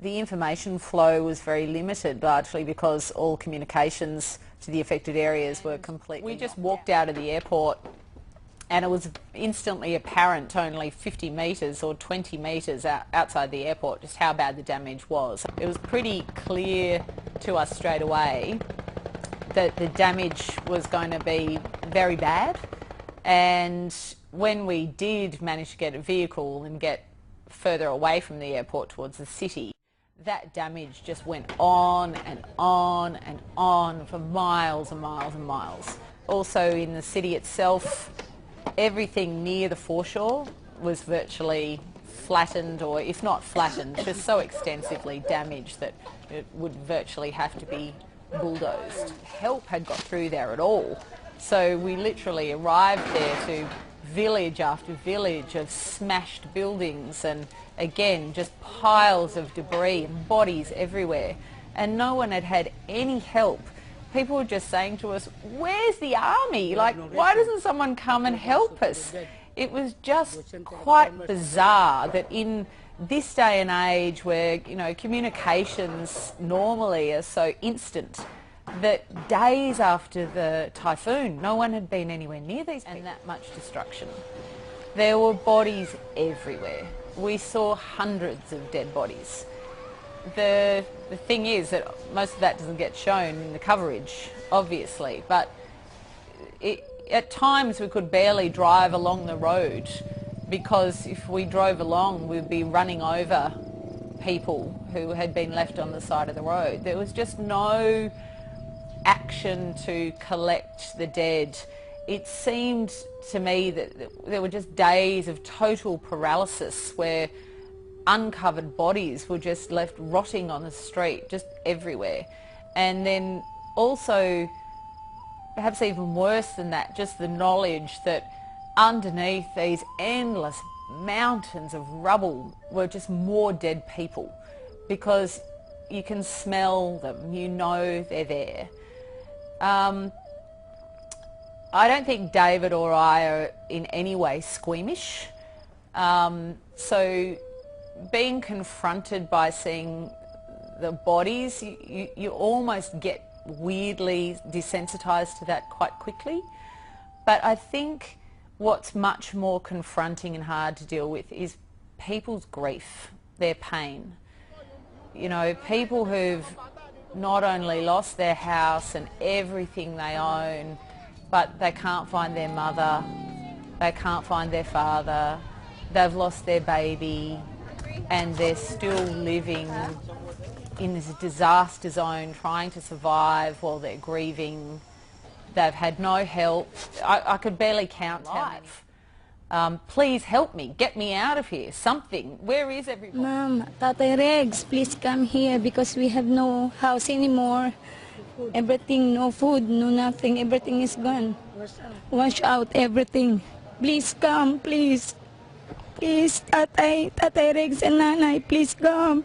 The information flow was very limited, largely because all communications to the affected areas were completely... We just walked out of the airport and it was instantly apparent only 50 metres or 20 metres outside the airport just how bad the damage was. It was pretty clear to us straight away that the damage was going to be very bad, and when we did manage to get a vehicle and get further away from the airport towards the city, that damage just went on and on and on for miles and miles and miles. Also in the city itself, everything near the foreshore was virtually flattened, or if not flattened, just so extensively damaged that it would virtually have to be bulldozed. Help had got through there at all, so we literally arrived there to village after village of smashed buildings and again just piles of debris and bodies everywhere, and no one had any help. People were just saying to us, where's the army? Like, why doesn't someone come and help us? It was just quite bizarre that in this day and age where, you know, communications normally are so instant, that days after the typhoon, no one had been anywhere near these people. And that much destruction. There were bodies everywhere. We saw hundreds of dead bodies. The thing is that most of that doesn't get shown in the coverage, obviously, but at times we could barely drive along the road, because if we drove along we'd be running over people who had been left on the side of the road. There was just no action to collect the dead. It seemed to me that there were just days of total paralysis where uncovered bodies were just left rotting on the street, just everywhere. And then also, perhaps even worse than that, just the knowledge that underneath these endless mountains of rubble were just more dead people, because you can smell them, you know they're there. I don't think David or I are in any way squeamish, so being confronted by seeing the bodies, you almost get weirdly desensitised to that quite quickly. But I think what's much more confronting and hard to deal with is people's grief, their pain. You know, people who've not only lost their house and everything they own, but they can't find their mother, they can't find their father, they've lost their baby, and they're still living in this disaster zone trying to survive while they're grieving. They've had no help. I could barely count life. Please help me, get me out of here, something. Where is everybody? Mom, Tatay Regs, please come here because we have no house anymore. Everything, no food, no nothing, everything is gone. Wash out everything. Please come, please. Please, Tatay Regs and Nanay, please come.